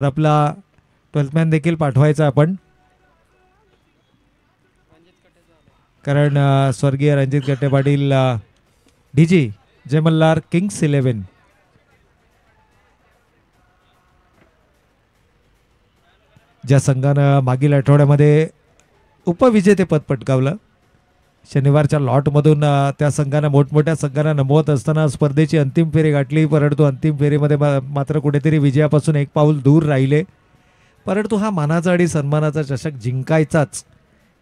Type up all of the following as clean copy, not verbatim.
आपला 12th man देखील पाठवायचा आपण, कारण स्वर्गीय रणजित गट्टे पाटील डीजी जय मल्हार किंग्स 11 ज्या संघानं मागील आठवड्यामध्ये उपविजेतेपद पटकावलं, शनिवारच्या लॉटमधून त्या संघानं मोठमोठ्या संघांना नमवत असताना स्पर्धेची अंतिम फेरी गाठली, परंतु अंतिम फेरीमध्ये मात्र कुठेतरी विजयापासून एक पाऊल दूर राहिले. परंतु हा मानाचा आणि सन्मानाचा चषक जिंकायचाच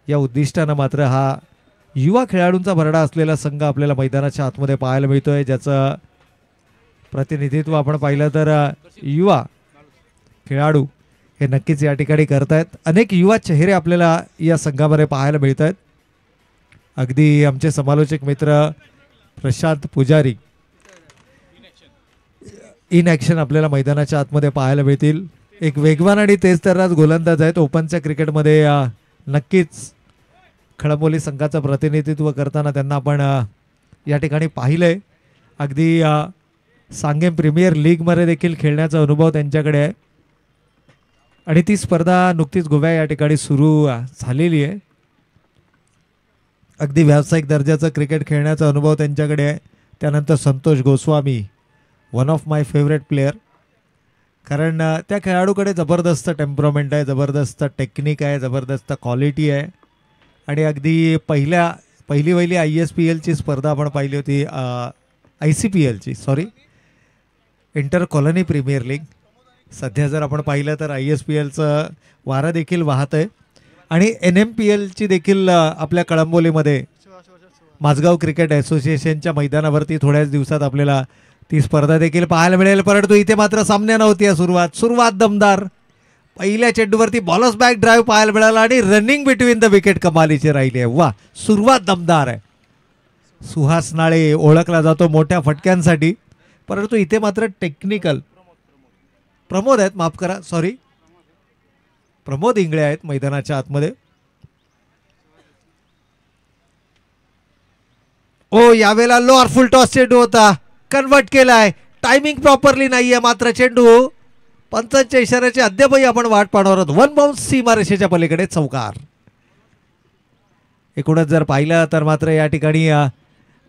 या उद्दिष्टानं मात्र हा युवा खेळाडूंचा भरडा असलेला संघ आपल्याला मैदानाच्या आतमध्ये पाहायला मिळतोय, ज्याचं प्रतिनिधित्व आपण पाहिलं तर युवा खेळाडू हे नक्कीच या ठिकाणी करतायत. अनेक युवा चेहरे आपल्याला या संघामध्ये पाहायला मिळत आहेत. अगदी आमचे समालोचक मित्र प्रशांत पुजारी इन ॲक्शन आपल्याला मैदानाच्या आतमध्ये पाहायला मिळतील. एक वेगवान आणि तेज तर्रार गोलंदाज आहेत. ओपनच्या क्रिकेटमध्ये नक्कीच खळंबोली संघाचं प्रतिनिधित्व करताना त्यांना आपण या ठिकाणी पाहिलंय. अगदी सांगेम प्रीमियर लीगमध्ये देखील खेळण्याचा अनुभव त्यांच्याकडे आहे आणि ती स्पर्धा नुकतीच गोव्या या ठिकाणी सुरू झालेली आहे. अगदी व्यावसायिक दर्जाचं क्रिकेट खेळण्याचा अनुभव त्यांच्याकडे आहे. त्यानंतर Santosh Goswami, one of my favourite player, कारण त्या खेळाडूकडे जबरदस्त टेम्परामेंट आहे, जबरदस्त टेक्निक आहे, जबरदस्त क्वालिटी आहे. आणि अगदी पहिली ISPLची स्पर्धा आपण पाहिली होती, ICPLची sorry, inter colony premier league. सध्या जर आपण पाहिलं तर ISPLचं वारं देखील वाहत आहे आणि NMPLची देखील आपल्या कळंबोलीमध्ये माझगाव क्रिकेट असोसिएशनच्या मैदानावरती थोड्याच दिवसात आपल्याला ती स्पर्धा देखील पाहायला मिळेल. परंतु इथे मात्र सामन्या नव्हती. सुरुवात दमदार, पहिल्या चेंडूवरती बॉलर्स बॅक ड्राईव्ह पाहायला मिळाला आणि रनिंग बिटवीन द विकेट कमालीची राहिली आहे. वा, सुरुवात दमदार आहे. सुहास नाळे ओळखला जातो मोठ्या फटक्यांसाठी, परंतु इथे मात्र टेक्निकल प्रमोद आहेत, माफ करा, सॉरी, प्रमोद इंगळे आहेत मैदानाच्या आतमध्ये. ओ, यावेळेला लोअर फुल टॉस चेंडू होता, कन्वर्ट केलाय. टायमिंग प्रॉपरली नाहीये, मात्र चेंडू पंचांच्या इशाऱ्याची अद्यापही आपण वाट पाहणार आहोत. वन बाउन्स सीमारेषेच्या पलीकडे चौकार. एकूणच जर पाहिलं तर मात्र या ठिकाणी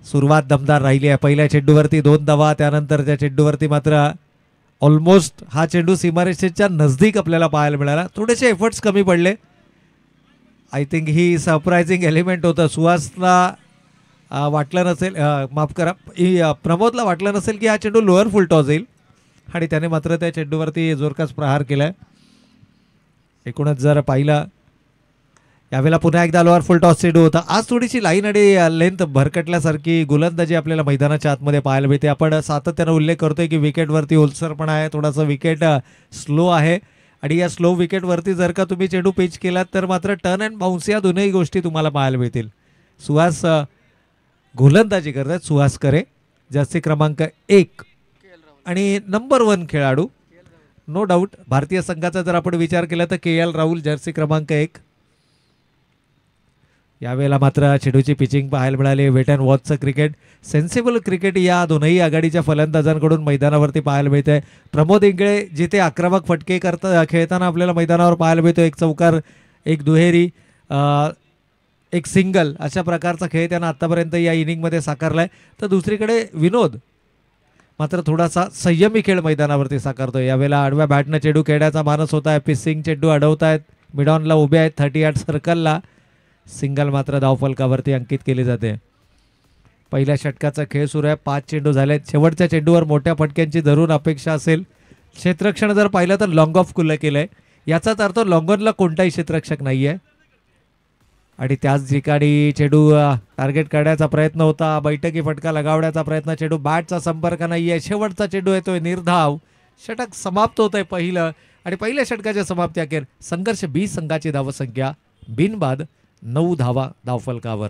सुरुवात दमदार राहिली आहे. पहिल्या चेंडूवरती 2 धावा, त्यानंतरच्या चेंडूवरती मात्र ऑलमोस्ट हा चेंडू सीमारेषेच्या नजदीक आपल्याला पाहायला मिळाला. थोडेसे एफर्ट्स कमी पडले. I think he surprising element होतं. सुहासला वाटलं नसेल, माफ करा, प्रमोदला वाटलं नसेल की हा चेंडू लोअर फुल टॉस येईल आणि त्याने मात्र त्या चेंडूवरती जोरकास प्रहार केलाय. एकूणच जर पाहिलं यावेळेला पुन्हा एकदा लोअर फुल टॉस चेंडू होता. आज थोडीशी लाईन आणि लेंथ भरकटल्यासारखी गोलंदाजी आपल्याला मैदानाच्या आतमध्ये पाहायला मिळते. आपण सातत्यानं उल्लेख करतोय की विकेटवरती ओलसरपणा आहे, थोडासा विकेट स्लो आहे आणि या स्लो विकेटवरती जर का तुम्ही चेंडू पिच केलात तर मात्र टर्न अँड बाउन्स या दोनही गोष्टी तुम्हाला पाहायला मिळतील. सुहास गोलंदाजी करतात. सुहास करे जर्सी क्रमांक 1 आणि नंबर 1 खेळाडू, नो डाऊट. भारतीय संघाचा जर आपण विचार केला तर KL राहुल जर्सी क्रमांक 1. यावेळेला मात्र चेंडूची पिचिंग पाहायला मिळाली. वेट अँड वॉचचं क्रिकेट, सेन्सिबल क्रिकेट या दोनही आघाडीच्या फलंदाजांकडून मैदानावरती पाहायला मिळते. प्रमोद इंगळे जिथे आक्रमक फटके खेळताना आपल्याला मैदानावर पाहायला मिळतो. एक चौकार, एक दुहेरी, एक सिंगल, अशा प्रकारचा खेळ त्यानं आत्तापर्यंत या इनिंगमध्ये साकारलाय. तर दुसरीकडे विनोद मात्र थोडासा संयमी खेळ मैदानावरती साकारतोय. यावेळेला आडव्या बॅटनं चेंडू खेळण्याचा मानस होता आहे. पिसिंग चेंडू अडवतायत, मिडॉनला उभे आहेत 38 सर्कलला. सिंगल मात्र धावफलकावरती अंकित केली जाते. पहिल्या षटकाचा खेळ सुरू आहे. 5 चेंडू झालेत. शेवटच्या चेंडूवर मोठ्या फटक्यांची जरूर अपेक्षा असेल. क्षेत्ररक्षण जर पाहिलं तर लॉंग ऑफ खुलं केलंय, याचाच अर्थ लॉंगॉनला कोणताही क्षेत्ररक्षक नाहीये आणि त्याच ठिकाणी चेंडू टार्गेट करण्याचा प्रयत्न होता. बैठकी फटका लगावण्याचा प्रयत्न, चेंडू बॅटचा संपर्क नाहीये. शेवटचा चेंडू येतोय निर्धाव. षटक समाप्त होत आहे पहिलं आणि पहिल्या षटकाच्या समाप्ती अखेर संघर्ष 20 संघाची धावसंख्या बिनबाद 9 धावा धावफलकावर.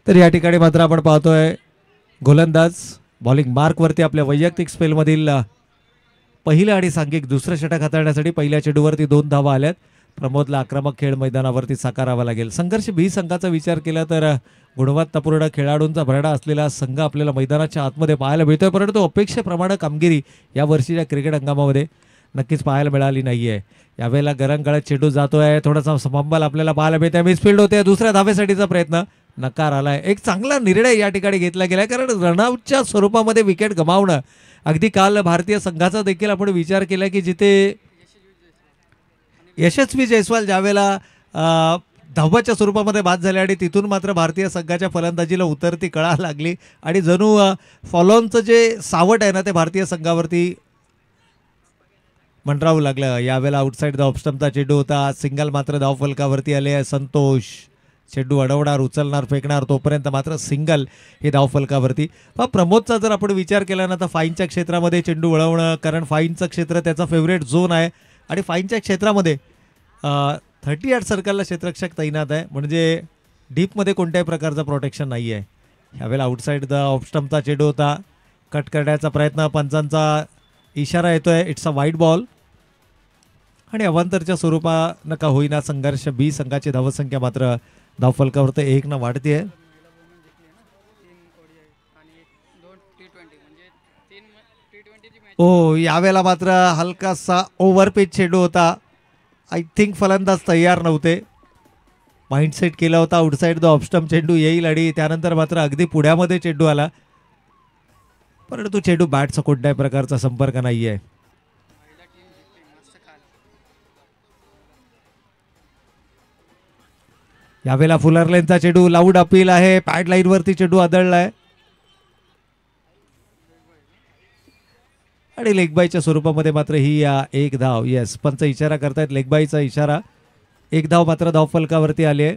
तर या ठिकाणी मात्र आपण पाहतोय गोलंदाज बॉलिंग मार्कवरती आपल्या वैयक्तिक स्पेलमधील पहिलं आणि सांघिक दुसरं षटक हाताळण्यासाठी पहिल्या चेंडूवरती 2 धावा आल्यात. प्रमोदला आक्रमक खेळ मैदानावरती साकारावा लागेल. संघर्ष बी संघाचा विचार केला तर गुणवत्तापूर्ण खेळाडूंचा भरडा असलेला संघ आपल्याला मैदानाच्या आतमध्ये पाहायला मिळतोय, परंतु अपेक्षेप्रमाणे कामगिरी या वर्षीच्या क्रिकेट हंगामामध्ये नक्कीच पाहायला मिळाली नाहीये. यावेळेला गळत चेंडू जातोय, थोडासा फंबल आपल्याला पाहायला मिळतोय, मिसफिल्ड होते, दुसऱ्या धावेसाठीचा प्रयत्न नकार आलाय. एक चांगला निर्णय या ठिकाणी घेतला गेलाय, कारण रनआउटच्या स्वरूपामध्ये विकेट गमावणं अगदी काल भारतीय संघाचा देखील आपण विचार केला की जिथे यशस्वी जयस्वाल ज्यावेळेला धावाच्या स्वरूपामध्ये बाद झाले आणि तिथून मात्र भारतीय संघाच्या फलंदाजीला उतरती कळा लागली आणि जणू फॉलोनचं जे सावट आहे ना ते भारतीय संघावरती मंडरावू लागलं. यावेळेला आउटसाईड द ऑफस्टम्पचा चेंडू होता, सिंगल मात्र धावफलकावरती आले. संतोष चेंडू अडवणार, उचलणार, फेकणार, तोपर्यंत मात्र सिंगल हे धावफलकावरती. प्रमोदचा जर आपण विचार केला ना तर फाईनच्या क्षेत्रामध्ये चेंडू वळवणं, कारण फाईनचं क्षेत्र त्याचा फेवरेट झोन आहे आणि फाईनच्या क्षेत्रामध्ये 38 सर्कलला क्षेत्ररक्षक तैनात आहे, म्हणजे डीपमध्ये कोणत्याही प्रकारचं प्रोटेक्शन नाही आहे. ह्यावेळेला आउटसाईड द ऑफस्टम्पचा चेंडू होता, कट करण्याचा प्रयत्न, पंचांचा इशारा येतोय, इट्स अ वाईड बॉल आणि अवांतरच्या स्वरूपानं का होईना संघर्ष बी संघाची धावसंख्या मात्र धावफलकावर तर 1 वाढते. ओ यावेळेला मात्र हलकासा ओव्हरपिच चेंडू होता. आय थिंक फलंदाज तयार नव्हते, माइंडसेट केला होता आउटसाईड द ऑफस्टम्प चेंडू येईल आणि त्यानंतर मात्र अगदी पुढ्यामध्ये चेंडू आला, परंतु चेंडू बॅटचा कोणत्याही प्रकारचा संपर्क नाही आहे. यावेळेला फुलरलेनचा चेंडू लाऊड अपील आहे, पॅड लाईन वरती चेंडू आदळलाय आणि लेगबाईच्या स्वरूपामध्ये मात्र ही एक धाव, येस पंच इशारा करतायत लेगबाईचा इशारा, एक धाव मात्र धावफलकावरती आली आहे.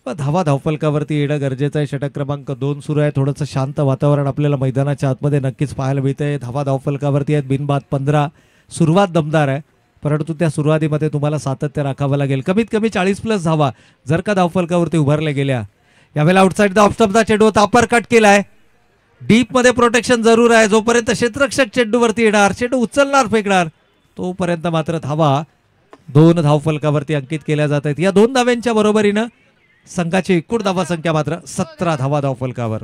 धावा धावफलकावरती येणं गरजेचं आहे. षटक क्रमांक 2 सुरू आहे, थोडंसं शांत वातावरण आपल्याला मैदानाच्या आतमध्ये नक्कीच पाहायला मिळतंय. धावा धावफलकावरती आहेत बिनबाद 15, सुरुवात दमदार आहे, परंतु त्या सुरुवातीमध्ये तुम्हाला सातत्य राखावं लागेल. कमीत कमी 40+ धावा जर का धावफलकावरती उभारल्या गेल्या. यावेळेला आउटसाईड द ऑफस्टम्पचा चेंडू होता, अपर कट केलाय, डीपमध्ये प्रोटेक्शन जरूर आहे. जोपर्यंत क्षेत्ररक्षक चेंडूवरती येणार, चेंडू उचलणार, फेकणार, तोपर्यंत मात्र धावा 2 धावफलकावरती अंकित केल्या जात आहेत. या 2 धाव्यांच्या बरोबरीनं संघाची एकूण धावा संख्या मात्र 17 धावा धावफलकावर.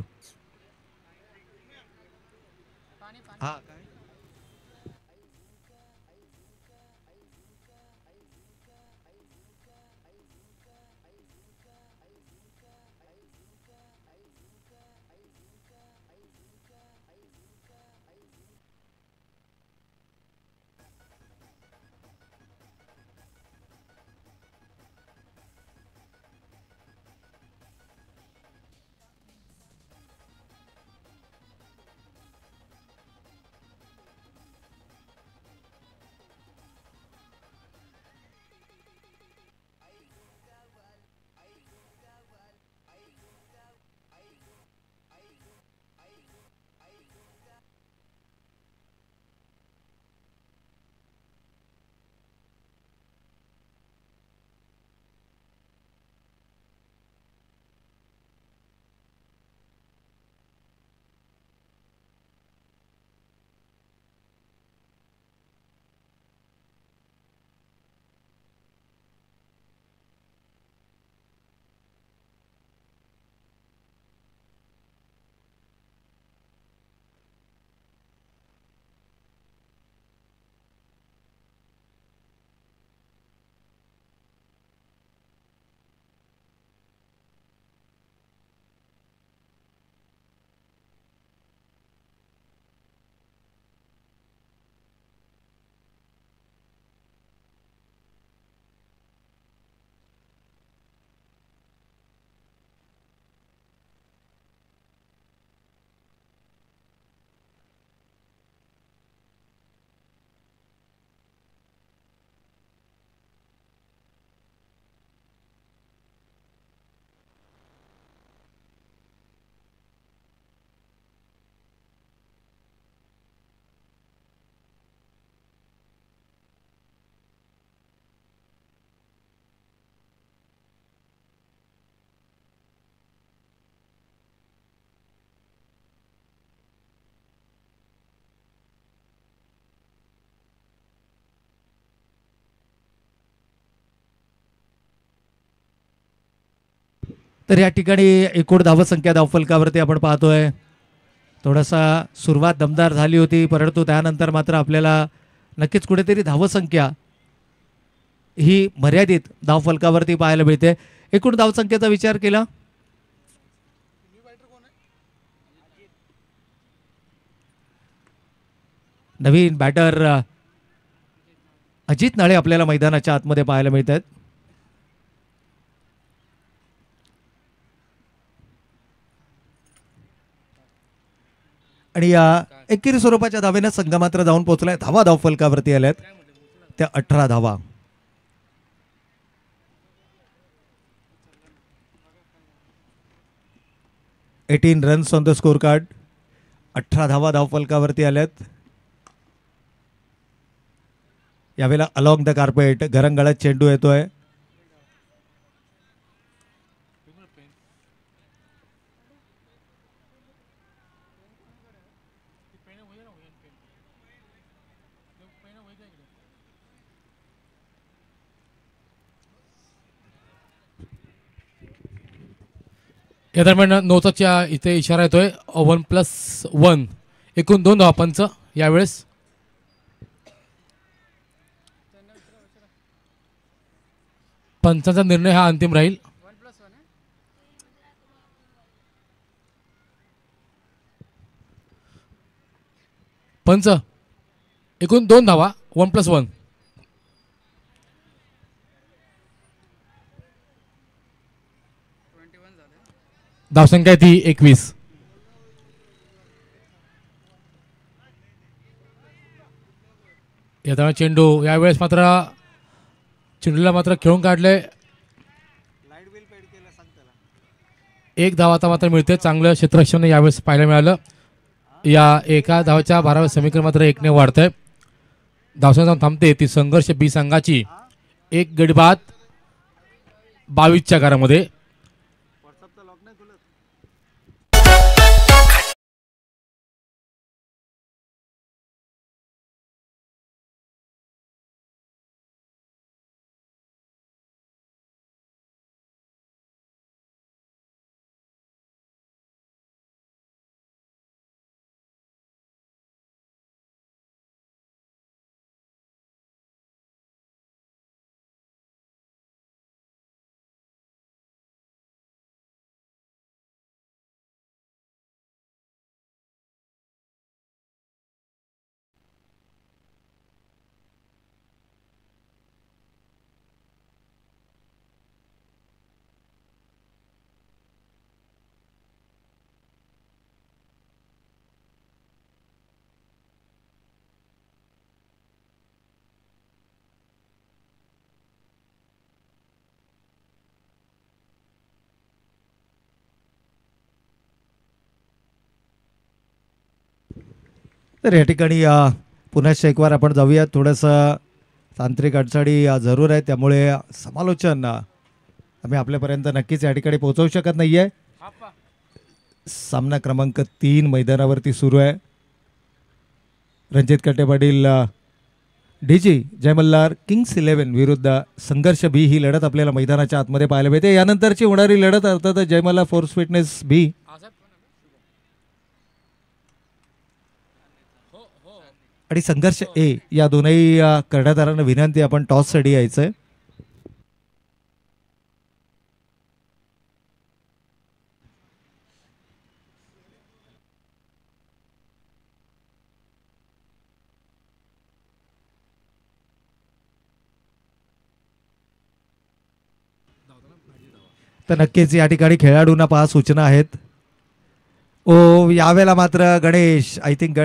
तर या ठिकाणी एकूण धावसंख्या धावफलकावरती आपण पाहतोय थोडासा सुरुवात दमदार झाली होती, परंतु त्यानंतर मात्र आपल्याला नक्कीच कुठेतरी धावसंख्या ही मर्यादित धावफलकावरती पाहायला मिळते. एकूण धावसंख्येचा विचार केला नवीन बॅटर अजित नाळे आपल्याला मैदानाच्या आतमध्ये पाहायला मिळत आहेत. आणि या एकेरी स्वरूपाच्या धावेनं संघ मात्र जाऊन पोहोचलाय. धावा धावफलकावरती आल्यात त्या 18 धावा. Eighteen runs on the score card. 18 धावा धावफलकावरती आल्यात. यावेळेला अलॉंग द कार्पेट घरंगळत चेंडू येतोय. या दरम्यान नोचाच्या इथे इशारा येतोय 1+1 एकूण 2 धावा पंच यावेळेस. पंचांचा निर्णय हा अंतिम राहील. पंच एकूण 2 धावा 1+1. धावसंख्या ती 21. या चेंडू यावेळेस मात्र चेंडूला मात्र खेळून काढले. 1 धाव आता मात्र मिळते. चांगलं क्षेत्ररक्षण यावेळेस पाहायला मिळालं. या एका धावाच्या 12व्या समीकरण मात्र 1ने वाढतंय. धावसंख्या थांबते ती संघर्ष बी संघाची 1 गडी बाद 22च्या घरामध्ये. तर या ठिकाणी पुन्हा एक वार आपण जाऊया. थोडंसं तांत्रिक अडचणी जरूर आहे, त्यामुळे समालोचन आम्ही आपल्यापर्यंत नक्कीच या ठिकाणी पोहोचवू शकत नाहीये. सामना क्रमांक 3 मैदानावरती सुरू आहे. रणजित कट्टे पाटील डीजी जय मल्हार किंग्स 11 विरुद्ध संघर्ष बी ही लढत आपल्याला मैदानाच्या आतमध्ये पाहायला मिळते. यानंतरची होणारी लढत अर्थात जय मल्हार फोर्स फिटनेस बी आणि संघर्ष ए या दोनही कर्णधारांना विनंती आपण टॉस साठी यायचंय. तर नक्कीच या ठिकाणी खेळाडूंना 5 सूचना आहेत. ओ यावेळेला मात्र गणेश आय थिंक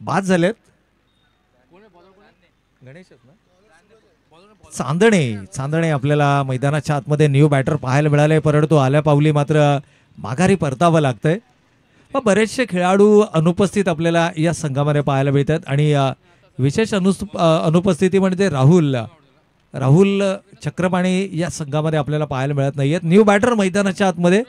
बाद झालेत. चांदणे आपल्याला मैदानाच्या आतमध्ये न्यू बॅटर पाहायला मिळाले, परंतु आल्या पावली मात्र माघारी परतावं लागतंय. बरेचसे खेळाडू अनुपस्थित आपल्याला या संघामध्ये पाहायला मिळतात आणि विशेष अनुपस्थिती म्हणजे राहुल चक्रपाणी या संघामध्ये आपल्याला पाहायला मिळत नाहीयेत. न्यू बॅटर मैदानाच्या आतमध्ये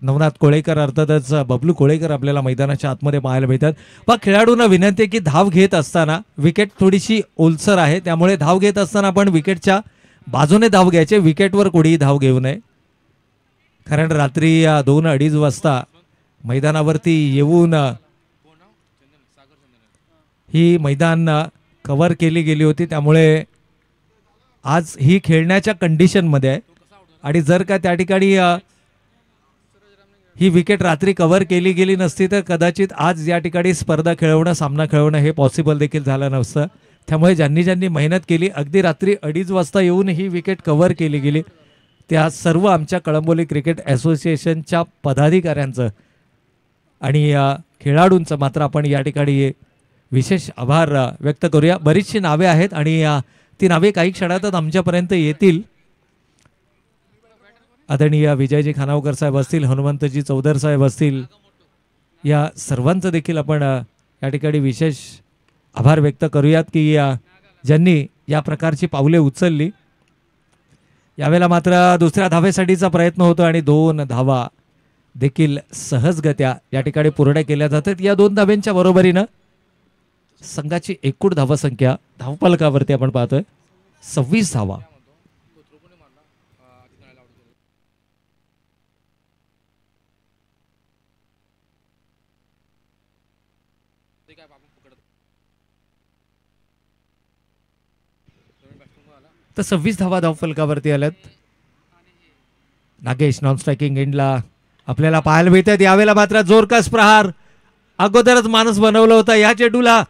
नवनाथ कोळेकर अर्थातच बबलू कोळेकर आपल्याला मैदानाच्या आतमध्ये पाहायला मिळतात. पण खेळाडूंना विनंती आहे की धाव घेत असताना विकेट थोडीशी ओलसर आहे, त्यामुळे धाव घेत असताना आपण विकेटच्या बाजूने धाव घ्यायचे, विकेटवर कोणीही धाव घेऊ नये. कारण रात्री 2-2:30 वाजता मैदानावरती येऊन ही मैदान कव्हर केली गेली होती. त्यामुळे आज ही खेळण्याच्या कंडिशनमध्ये आहे आणि जर का त्या ठिकाणी ही विकेट रात्री कव्हर केली गेली नसती तर कदाचित आज या ठिकाणी स्पर्धा खेळवणं, सामना खेळवणं हे पॉसिबल देखील झालं नसतं. त्यामुळे ज्यांनी ज्यांनी मेहनत केली, अगदी रात्री 2:30 वाजता येऊन ही विकेट कव्हर केली गेली, त्या सर्व आमच्या कळंबोली क्रिकेट असोसिएशनच्या पदाधिकाऱ्यांचं आणि खेळाडूंचं मात्र आपण या ठिकाणी विशेष आभार व्यक्त करूया. बरीचशी नावे आहेत आणि ती नावे काही क्षणातच आमच्यापर्यंत येतील. आदरणीय विजयजी खानावकर साहेब असतील, हनुमंतजी चौधर साहेब असतील, या सर्वांचं देखील आपण या ठिकाणी विशेष आभार व्यक्त करूयात की ज्यांनी या प्रकारची पावले उचलली. यावेळेला मात्र दुसऱ्या धावेसाठीचा प्रयत्न होतो आणि 2 धावा देखील सहजगत्या या ठिकाणी पूर्ण केल्या जातात. या 2 धाव्यांच्या बरोबरीनं संघाची एकूण धावसंख्या धावफलकावरती आपण पाहतोय 26 धावा. तर 26 धावा धावफलकावरती आल्यात. नागेश नॉन स्ट्रायकिंग एंडला आपल्याला पाहायला मिळतात. यावेळेला मात्र जोरकस प्रहार, अगोदरच माणूस बनवलं होतं या चेंडूला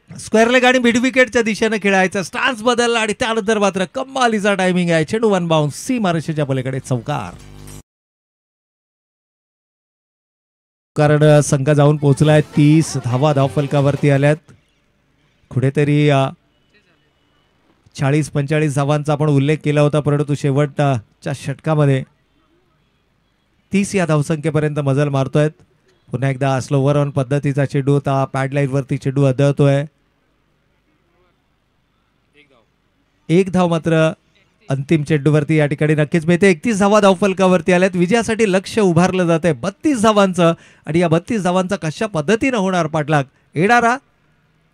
स्क्वेअर लेग आणि मिड विकेटच्या दिशेने खेळायचा, स्टान्स बदलला आणि त्यानंतर मात्र कमालीचा टायमिंग आहे. चेंडू 1 बाउन्स, सी मार्शेच्या पलीकडे चौकार. कारण संघ जाऊन पोहोचलाय 30 धावा धावफलकावरती आल्यात. कुठेतरी 40-45 धावांचा आपण उल्लेख केला होता, परंतु शेवटच्या षटकामध्ये 30 या धावसंख्येपर्यंत मजल मारतोय. पुन्हा एकदा स्लोवर ऑन पद्धतीचा चेंडू होता, पॅड लाईन वरती चेंडू आदळतोय. 1 धाव मात्र अंतिम चेंडूवरती या ठिकाणी नक्कीच मिळते. 31 धावा धावफलकावरती आल्यात. विजयासाठी लक्ष उभारलं जात आहे 32 धावांचं आणि या 32 धावांचा कशा पद्धतीनं होणार पाठलाग, येणारा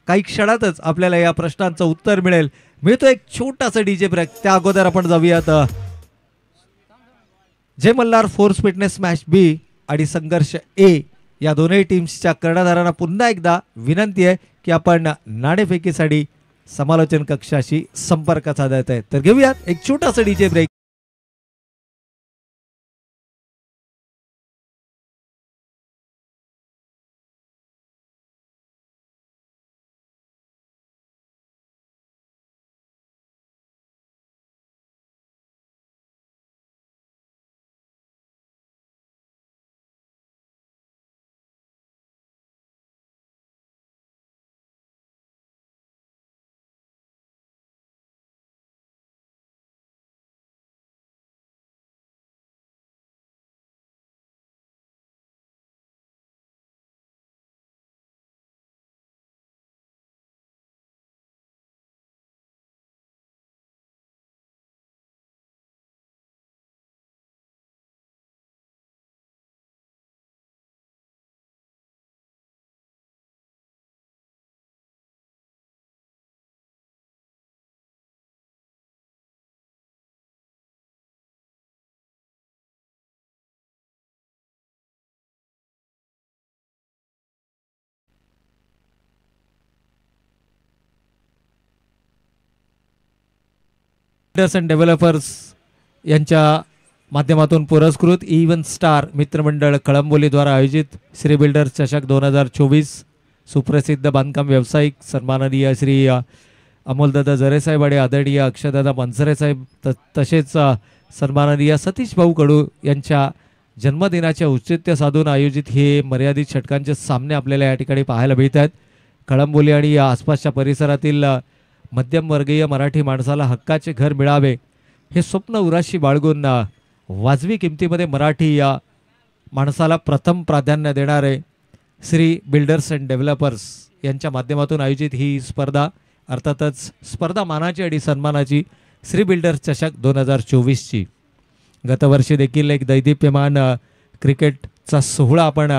काही क्षणातच आपल्याला या प्रश्नांचं उत्तर मिळेल. मिळतो एक छोटासा डीजे ब्रेक. त्या अगोदर आपण जाऊयात जय मल्हार फोर्स फिटनेस मॅच बी आणि संघर्ष ए या दोन्ही टीम्सच्या कर्णधारांना पुन्हा एकदा विनंती आहे की आपण नाणेफेकीसाठी समालोचन कक्षाशी संपर्क साधायचा आहे. तर घेऊयात एक छोटासा DJ break. Builders and developers यांच्या माध्यमातून पुरस्कृत इव्हन स्टार मित्रमंडळ कळंबोलीद्वारा आयोजित श्री बिल्डर्स चषक 2024 सुप्रसिद्ध बांधकाम व्यावसायिक सन्माननीय श्री अमोलदादा जरेसाहेब आणि आदरणीय अक्षयदादा मनसरे साहेब तसेच सन्माननीय सतीश भाऊ कडू यांच्या जन्मदिनाचे औचित्य साधून आयोजित हे मर्यादित षटकांचे सामने आपल्याला या ठिकाणी पाहायला मिळत आहेत. कळंबोली आणि या आसपासच्या परिसरातील मध्यमवर्गीय मराठी माणसाला हक्काचे घर मिळावे हे स्वप्न उराशी बाळगून वाजवी किमतीमध्ये मराठी या माणसाला प्रथम प्राधान्य देणारे श्री बिल्डर्स अँड डेव्हलपर्स यांच्या माध्यमातून आयोजित ही स्पर्धा, अर्थातच स्पर्धा मानाची आणि सन्मानाची श्री बिल्डर्स चषक 2024ची गतवर्षी देखील एक दैदिप्यमान क्रिकेटचा सोहळा आपण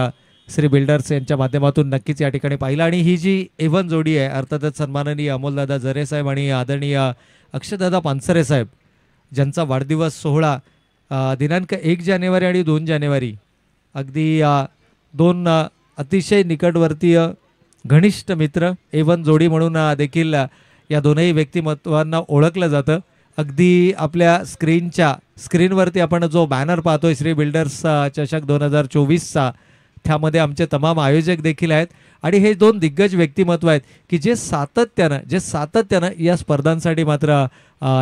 श्री बिल्डर्स यांच्या माध्यमातून नक्कीच या ठिकाणी पाहिला. आणि ही जी एवन जोडी आहे, अर्थातच सन्माननीय अमोलदादा जरे साहेब आणि आदरणीय अक्षयदादा पानसरे साहेब ज्यांचा वाढदिवस सोहळा दिनांक 1 जानेवारी आणि 2 जानेवारी अगदी दोन अतिशय निकटवर्तीय घनिष्ठ मित्र A1 जोडी म्हणून देखील या दोनही व्यक्तिमत्वांना ओळखलं जातं. अगदी आपल्या स्क्रीनवरती आपण जो बॅनर पाहतोय श्री बिल्डर्स चषक 2024चा, त्यामध्ये आमचे तमाम आयोजक देखील आहेत आणि हे दोन दिग्गज व्यक्तिमत्व आहेत की जे सातत्यानं या स्पर्धांसाठी मात्र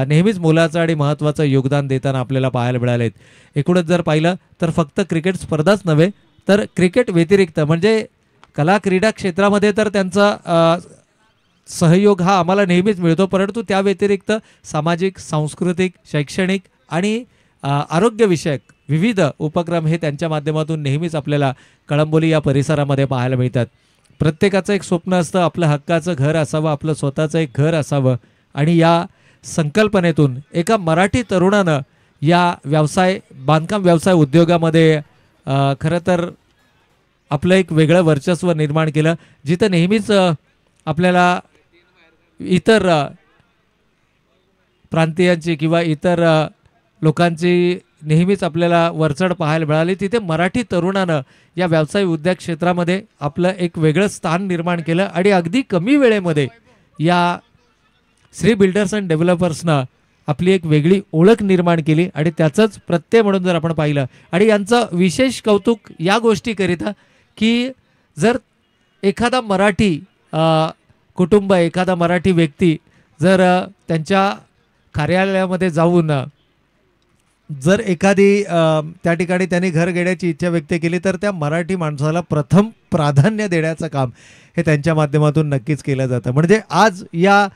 नेहमीच मोलाचं आणि महत्त्वाचं योगदान देताना आपल्याला पाहायला मिळालेत. एकूणच जर पाहिलं तर फक्त क्रिकेट स्पर्धाच नव्हे तर क्रिकेट व्यतिरिक्त म्हणजे कला क्रीडा क्षेत्रामध्ये तर त्यांचा सहयोग हा आम्हाला नेहमीच मिळतो, परंतु त्या व्यतिरिक्त सामाजिक, सांस्कृतिक, शैक्षणिक आणि आरोग्यविषयक विविध उपक्रम हे त्यांच्या माध्यमातून नेहमीच आपल्याला कळंबोली या परिसरामध्ये पाहायला मिळतात. प्रत्येकाचं एक स्वप्न असतं, आपलं हक्काचं घर असावं, आपलं स्वतःचं एक घर असावं आणि या संकल्पनेतून एका मराठी तरुणानं या बांधकाम व्यवसाय उद्योगामध्ये खरं तर आपलं एक वेगळं वर्चस्व निर्माण केलं, जिथं नेहमीच आपल्याला इतर प्रांतीयांची किंवा इतर लोकांची नेहमीच आपल्याला वरचढ पाहायला मिळाली. तिथे मराठी तरुणानं या व्यवसाय उद्योग क्षेत्रामध्ये आपलं एक वेगळं स्थान निर्माण केलं आणि अगदी कमी वेळेमध्ये या श्री बिल्डर्स अँड डेव्हलपर्सनं आपली एक वेगळी ओळख निर्माण केली आणि त्याचंच प्रत्यय म्हणून जर आपण पाहिलं आणि यांचं विशेष कौतुक या गोष्टीकरिता की जर एखादा मराठी कुटुंब, एखादा मराठी व्यक्ती जर त्यांच्या कार्यालयामध्ये जाऊन जर एखादी त्या ठिकाणी त्यांनी घर घेण्याची इच्छा व्यक्त केली तर त्या मराठी माणसाला प्रथम प्राधान्य देण्याचं काम हे त्यांच्या माध्यमातून नक्कीच केलं जातं. म्हणजे आज या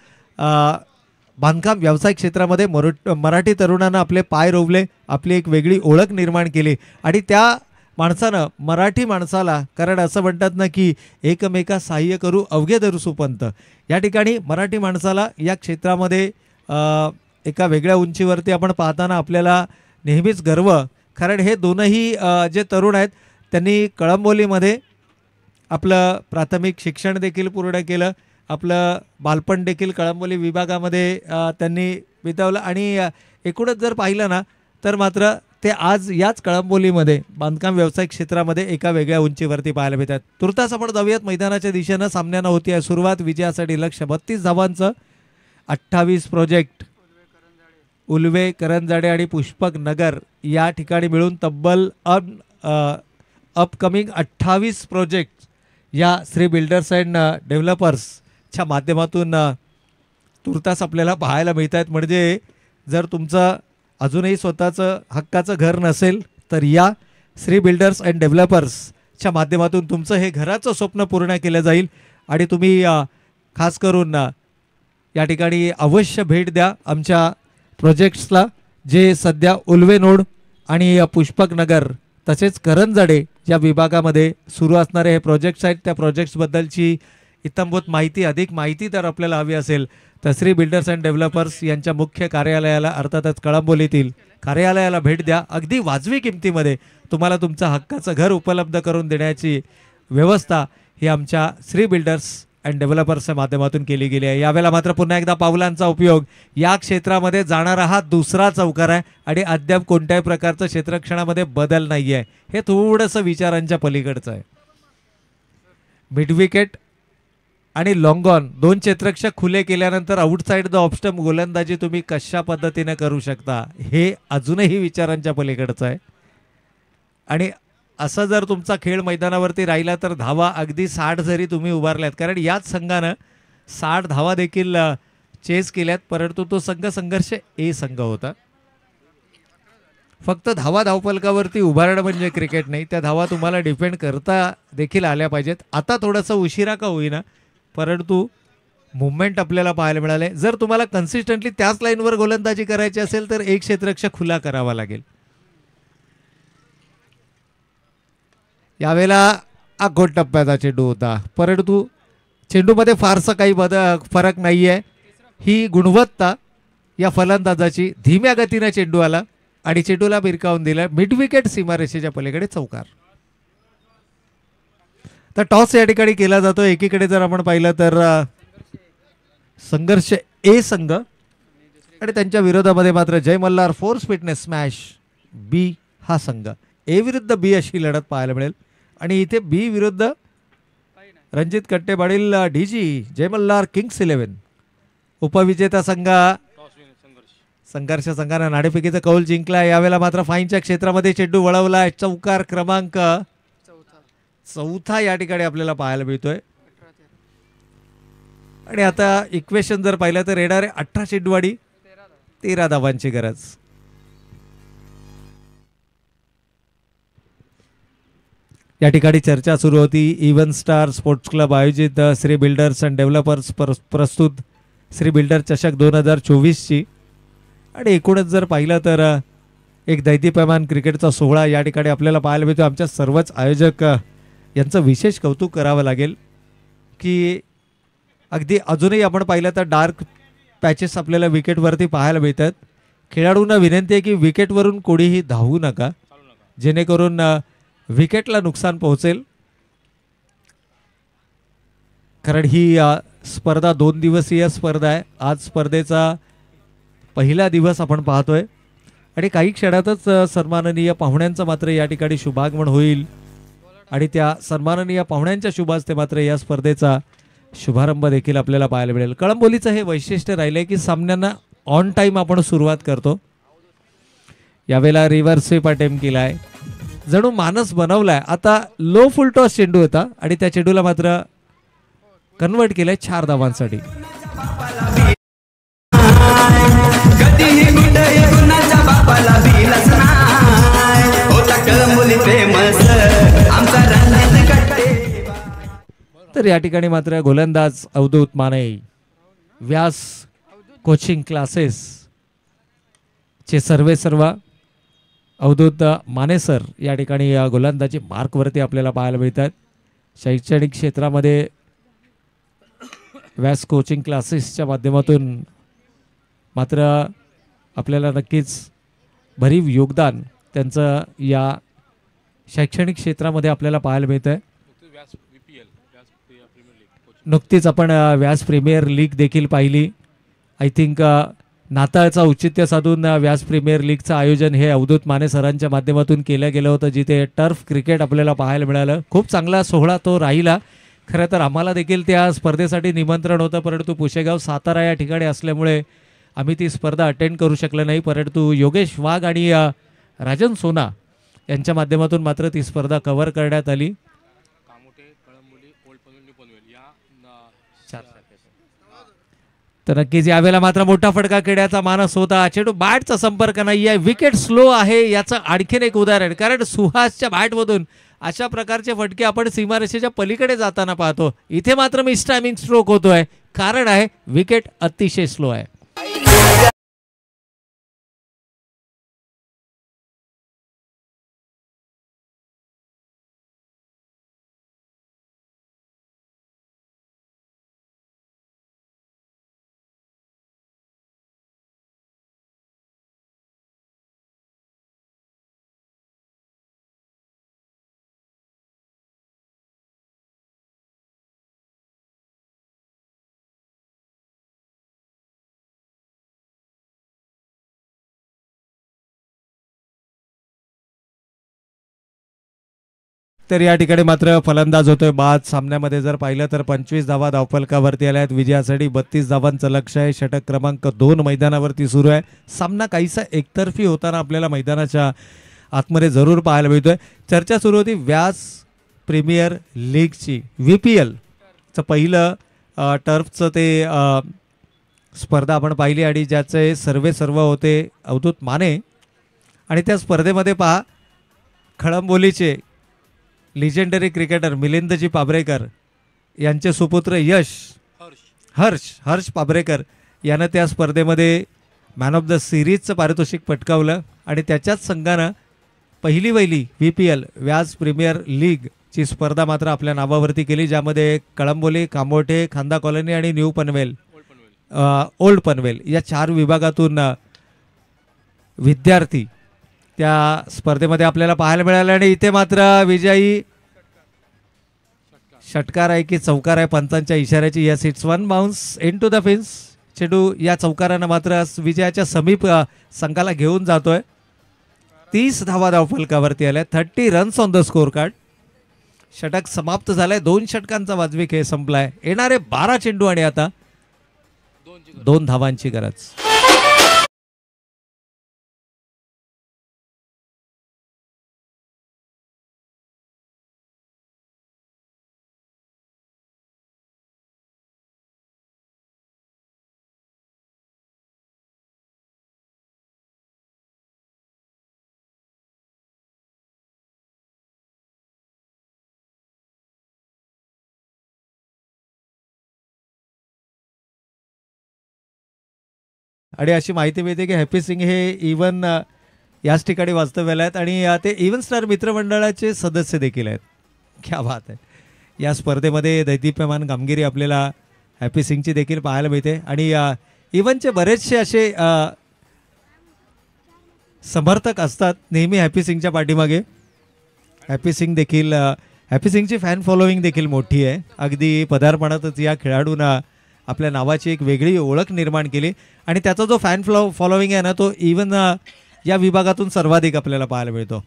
बांधकाम व्यवसाय क्षेत्रामध्ये मराठी तरुणांना आपले पाय रोवले, आपली एक वेगळी ओळख निर्माण केली आणि त्या माणसानं मराठी माणसाला, कारण असं म्हणतात ना की एकमेका सहाय्य करू अवघे धरू सुपंत, या ठिकाणी मराठी माणसाला या क्षेत्रामध्ये एका वेगळ्या उंचीवरती आपण पाहताना आपल्याला नेहमीच गर्व, कारण हे दोनही जे तरुण आहेत त्यांनी कळंबोलीमध्ये आपलं प्राथमिक शिक्षण देखील पूर्ण केलं, आपलं बालपण देखील कळंबोली विभागामध्ये त्यांनी बितावलं आणि एकूणच जर पाहिलं ना तर मात्र ते आज याच कळंबोलीमध्ये बांधकाम व्यवसाय क्षेत्रामध्ये एका वेगळ्या उंचीवरती पाहायला मिळतात. तुर्तास आपण जाऊयात मैदानाच्या दिशेनं. सामन्यानं होती आहे सुरुवात. विजयासाठी लक्ष 32 धावांचं. 28 प्रोजेक्ट उल्वे, करंजाडे आणि पुष्पक नगर या ठिकाणी मिळून तब्बल अपकमिंग 28 प्रोजेक्ट या श्री बिल्डर्स अँड डेव्हलपर्सच्या माध्यमातून तुर्तास आपल्याला पाहायला मिळत आहेत. म्हणजे जर तुमचं अजूनही स्वतःचं हक्काचं घर नसेल तर या श्री बिल्डर्स अँड डेव्हलपर्सच्या माध्यमातून तुमचं हे घराचं स्वप्न पूर्ण केलं जाईल आणि तुम्ही खास करून या ठिकाणी अवश्य भेट द्या आमच्या प्रोजेक्ट्सला, जे सध्या उल्वे नोड आणि पुष्पक नगर तसेच करंजाडे या विभागामध्ये सुरू असणारे हे प्रोजेक्ट्स आहेत. त्या प्रोजेक्ट्सबद्दलची इत्थंभूत माहिती, अधिक माहिती तर आपल्याला हवी असेल तर श्री बिल्डर्स अँड डेव्हलपर्स यांच्या मुख्य कार्यालयाला, अर्थातच कळंबोलीतील कार्यालयाला भेट द्या. अगदी वाजवी किमतीमध्ये तुम्हाला तुमचं हक्काचं घर उपलब्ध करून देण्याची व्यवस्था ही आमच्या श्री बिल्डर्स अँड डेव्हलपर्सच्या माध्यमातून केली गेली आहे. यावेळेला मात्र पुन्हा एकदा पावलांचा उपयोग, या क्षेत्रामध्ये जाणारा हा दुसरा चौकार आहे आणि अद्याप कोणत्याही प्रकारचं क्षेत्रक्षणामध्ये बदल नाही आहे. हे थोडंसं विचारांच्या पलीकडचं आहे. मिडविकेट आणि लॉंग ऑन दोन क्षेत्ररक्षक खुले केल्यानंतर आउटसाइड द ऑफस्टंप गोलंदाजी तुम्ही कशा पद्धतीने करू शकता हे अजूनही विचारांच्या पलीकडचं आहे. आणि असं जर तुमचा खेळ मैदानावरती राहिला तर धावा अगदी 60 जरी तुम्ही उभारल्यात, कारण याच संघानं 60 धावा देखील चेस केल्यात, परंतु तो संघर्ष ए संघ होता. फक्त धावा धावफलकावरती उभारणं म्हणजे क्रिकेट नाही, त्या धावा तुम्हाला डिफेंड करता देखील आल्या पाहिजेत. आता थोडंसं उशिरा का होईना परंतु मुवमेंट आपल्याला पाहायला मिळाले. जर तुम्हाला कन्सिस्टंटली त्याच लाईनवर गोलंदाजी करायची असेल तर एक क्षेत्ररक्षक खुला करावा लागेल. यावेळेला आखोट टप्प्याचा चेंडू होता, परंतु चेंडूमध्ये फारसा काही फरक नाही आहे. ही गुणवत्ता या फलंदाजाची. धीम्या गतीने चेंडू आला आणि चेंडूला भिरकावून दिला. मिड विकेट सीमारेषेच्या पलीकडे चौकार. तर टॉस या ठिकाणी केला जातो. एकीकडे जर आपण पाहिलं तर संघर्ष ए संघ आणि त्यांच्या विरोधामध्ये मात्र जय मल्हार फोर्स फिटनेस स्मॅश बी हा संघ, ए विरुद्ध बी अशी लढत पाहायला मिळेल. आणि इथे बी विरुद्ध रणजित कट्टेपाडील डीजी जय मल्हार किंग्स 11 उपविजेता संघ संघर्ष संघाने नाणेफेकीचा कौल जिंकला. यावेळेला मात्र फाईनच्या क्षेत्रामध्ये चेंडू वळवलाय. चौकार क्रमांक चौथा या ठिकाणी आपल्याला पाहायला मिळतोय. आणि आता इक्वेशन जर पाहिलं तर येणार आहे 18 चेंडूवाडी 13 धावांची गरज. या ठिकाणी चर्चा सुरू होती. इव्हन स्टार स्पोर्ट्स क्लब आयोजित श्री बिल्डर्स अँड डेव्हलपर्स प्रस्तुत श्री बिल्डर चषक 2024ची. आणि एकूणच जर पाहिलं तर एक दैदीप्यमान क्रिकेटचा सोहळा या ठिकाणी आपल्याला पाहायला मिळतो. आमच्या सर्वच आयोजक यांचं विशेष कौतुक करावं लागेल की अगदी अजूनही आपण पाहिलं तर डार्क पॅचेस आपल्याला विकेटवरती पाहायला मिळतात. खेळाडूंना विनंती आहे की विकेटवरून कोणीही धावू नका, जेणेकरून विकेटला नुकसान पोहोचेल. कारण ही स्पर्धा 2 दिवसीय स्पर्धा आहे. आज स्पर्धेचा पहिला दिवस आपण पाहतोय आणि काही क्षणातच सन्माननीय पाहुण्यांचं मात्र या ठिकाणी शुभागमन होईल. आणि त्या सन्माननीय पाहुण्यांच्या शुभ हस्ते मात्र या स्पर्धेचा शुभारंभ देखील आपल्याला पाहायला मिळेल. कळंबोलीचं हे वैशिष्ट्य राहिलंय की सामन्यांना ऑन टाइम आपण सुरुवात करतो. यावेळेला रिव्हर्स स्वीप अटेम्प्ट केलाय, जणू मानस बनवलाय. आता लो फुल टॉस चेंडू होता आणि त्या चेंडूला मात्र कन्वर्ट केलंय 4 धावांसाठी. तर या ठिकाणी मात्र गोलंदाज अवधूत माने व्यास कोचिंग क्लासेस चे सर्व अवधूत माने सर या ठिकाणी गोलंदाजी मार्कवरती आपल्याला पाहायला मिळतात. शैक्षणिक क्षेत्रामध्ये व्यास कोचिंग क्लासेसच्या माध्यमातून मात्र आपल्याला नक्कीच भरीव योगदान त्यांचं या शैक्षणिक क्षेत्रामध्ये आपल्याला पाहायला मिळतं आहे. नुकतीच आपण व्यास प्रीमियर लीग देखील पाहिली. आय थिंक नाताळचा औचित्य साधून व्यास प्रीमियर लीगचं आयोजन हे अवधूत माने सरांच्या माध्यमातून केलं गेलं होतं, जिथे टर्फ क्रिकेट आपल्याला पाहायला मिळालं. खूप चांगला सोहळा तो राहिला. खरं तर आम्हाला देखील त्या स्पर्धेसाठी निमंत्रण होतं, परंतु पुशेगाव सातारा या ठिकाणी असल्यामुळे आम्ही ती स्पर्धा अटेंड करू शकलो नाही. परंतु योगेश वाघ आणि राजन सोना यांच्या माध्यमातून मात्र ती स्पर्धा कव्हर करण्यात आली. तर नक्कीच यावेळेला मात्र मोठा फटका खेळण्याचा मानस होता. चेंडू बॅटचा संपर्क नाही आहे, विकेट स्लो आहे. याचं आणखीन एक उदाहरण, कारण सुहासच्या बॅटमधून अशा प्रकारचे फटके आपण सीमारेषेच्या पलीकडे जाताना पाहतो. इथे मात्र मिस टायमिंग स्ट्रोक होतोय. कारण आहे विकेट अतिशय स्लो आहे. तर या ठिकाणी मात्र फलंदाज होतोय बाद. सामन्यामध्ये जर पाहिलं तर 25 धावा धावफलकावरती आल्या आहेत. विजयासाठी 32 धावांचं लक्ष्य आहे. षटक क्रमांक 2 मैदानावरती सुरू आहे. सामना काहीसा एकतर्फी होताना आपल्याला मैदानाच्या आतमध्ये जरूर पाहायला मिळतोय. चर्चा सुरू होती व्यास प्रीमियर लीगची, VPL चं पहिलं टर्फचं ते स्पर्धा आपण पाहिली आणि ज्याचे सर्व होते अवधूत माने. आणि त्या स्पर्धेमध्ये पहा खळंबोलीचे लिजेंडरी क्रिकेटर मिलिंदजी पाब्रेकर यांचे सुपुत्र हर्ष पाब्रेकर यानं त्या स्पर्धेमध्ये मॅन ऑफ द सिरीजचं पारितोषिक पटकावलं. आणि त्याच्याच संघानं पहिली VPL व्यास प्रीमियर लीगची स्पर्धा मात्र आपल्या नावावरती केली, ज्यामध्ये कळंबोली, कामोठे, खांदा कॉलनी आणि न्यू पनवेल ओल्ड पनवेल या 4 विभागातून विद्यार्थी त्या स्पर्धेमध्ये आपल्याला पाहायला मिळालं. आणि इथे मात्र विजयी षटकार आहे की चौकार आहे पंचांच्या इशाऱ्याची. Yes, it's 1 bounce into the fence. चेंडू या चौकारानं मात्र विजयाच्या समीप संघाला घेऊन जातोय. 30 धावा धावफलकावरती आल्या. 30 runs on the score card. षटक समाप्त झालंय. 2 षटकांचा वाजवी खेळ संपलाय. येणारे 12 चेंडू आणि आता 2 धावांची गरज. आणि अशी माहिती मिळते की हॅपी सिंग हे इवन याच ठिकाणी वास्तव्याला आहेत आणि ते इवन स्टार मित्रमंडळाचे सदस्य देखील आहेत. क्या बात आहे. या स्पर्धेमध्ये दैदिप्यमान कामगिरी आपल्याला हॅपी सिंगची देखील पाहायला मिळते आणि इवनचे बरेचसे असे समर्थक असतात नेहमी हॅपी सिंगच्या पाठीमागे. हॅपी सिंग देखील हॅपी सिंगची फॅन फॉलोईंग देखील मोठी आहे. अगदी पदार्पणातच या खेळाडूंना आपल्या नावाची एक वेगळी ओळख निर्माण केली आणि त्याचा जो फॅन फॉलोविंग आहे ना तो इवन या विभागातून सर्वाधिक आपल्याला पाहायला मिळतो.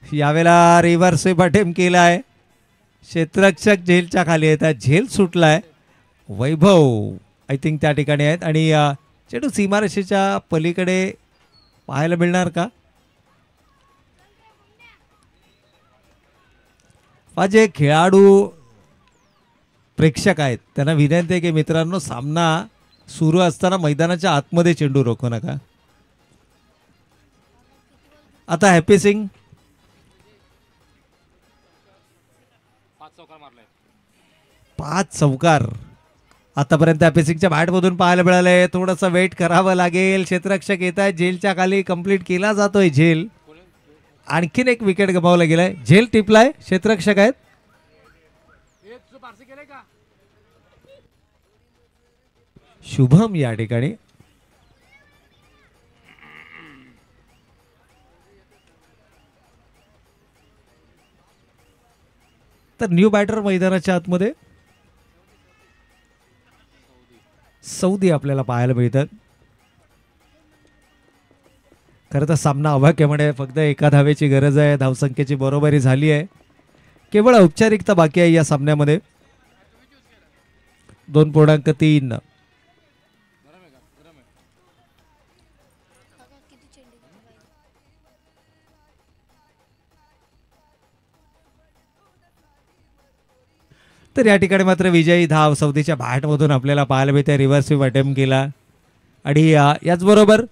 यावेळेला रिव्हर्स स्वीप अटेम्प्ट केला आहे. क्षेत्ररक्षक झेलच्या खाली येतात. झेल सुटलाय. वैभव आय थिंक त्या ठिकाणी आहेत आणि चेंडू सीमारेषेच्या पलीकडे पाहायला मिळणार का. माझे खेळाडू प्रेक्षक आहेत त्यांना विनंती आहे की मित्रांनो सामना सुरू असताना मैदानाच्या आतमध्ये चेंडू रोखू नका. आता हॅपी सिंग 5 चौकार आतापर्यंत हॅपी सिंगच्या बॅटमधून पाहायला मिळालंय. थोडंसं वेट करावं लागेल. क्षेत्ररक्षक येत आहे. झेलच्या खाली कंप्लीट केला जातोय झेल. आणखीन एक विकेट गमावला गेलाय. झेल टिपलाय. क्षेत्ररक्षक आहेत. शुभम या ठिकाणी तर न्यू बॅटर मैदानाच्या आतमध्ये सौदी आपल्याला पाहायला मिळतात. खरं तर सामना अवाक्यामुळे फक्त एका धावेची गरज आहे. धावसंख्येची बरोबरी झाली आहे. केवळ औपचारिकता बाकी आहे या सामन्यामध्ये. 2.3 तर या ठिकाणी मात्र विजयी धाव सौदीच्या बॅटमधून आपल्याला पाहायला मिळते. रिव्हर्स स्वीप अटेम्प्ट केला आणि याचबरोबर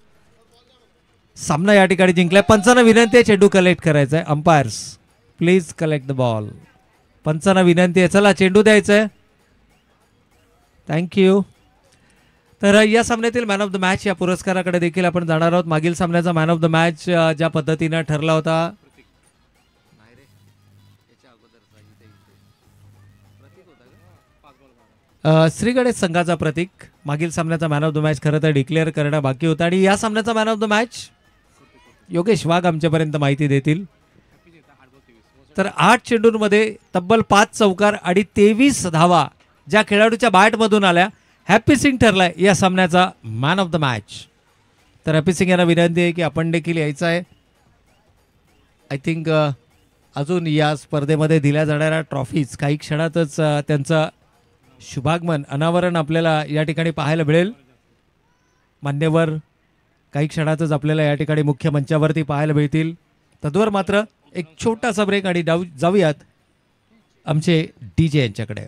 सामना या ठिकाणी जिंकलाय. पंचांना विनंती आहे चेंडू कलेक्ट करायचा आहे. Umpires please collect the ball. पंचांना विनंती आहे. चला चेंडू द्यायचा आहे. थँक्यू. तर या सामन्यातील मॅन ऑफ द मॅच या पुरस्काराकडे देखील आपण जाणार आहोत. मागील सामन्याचा मॅन ऑफ द मॅच ज्या पद्धतीनं ठरला होता श्री गणेश संघाचा प्रतीक. मागील सामन्याचा मॅन ऑफ द मॅच खरं तर डिक्लेअर करणं बाकी होतं आणि या सामन्याचा man of the match Yogesh Wagh आमच्यापर्यंत माहिती देतील. तर 8 चेंडूंमध्ये तब्बल 5 चौकार आणि 23 धावा ज्या खेळाडूच्या बॅटमधून आल्या. हॅपी सिंग ठरलाय या सामन्याचा मॅन ऑफ द मॅच. तर हॅपी सिंग यांना विनंती आहे की आपण देखील यायचं आहे. आय थिंक अजून या स्पर्धेमध्ये दिल्या जाणाऱ्या ट्रॉफीज काही क्षणातच त्यांचं शुभागमन अनावरण आपल्याला या ठिकाणी पाहायला मिळेल. मान्यवर काही क्षणातच आपल्याला या ठिकाणी मुख्य मंचावरती पाहायला मिळतील. तद्वर मात्र एक छोटासा ब्रेक आणि जाऊयात आमचे DJ यांच्याकडे.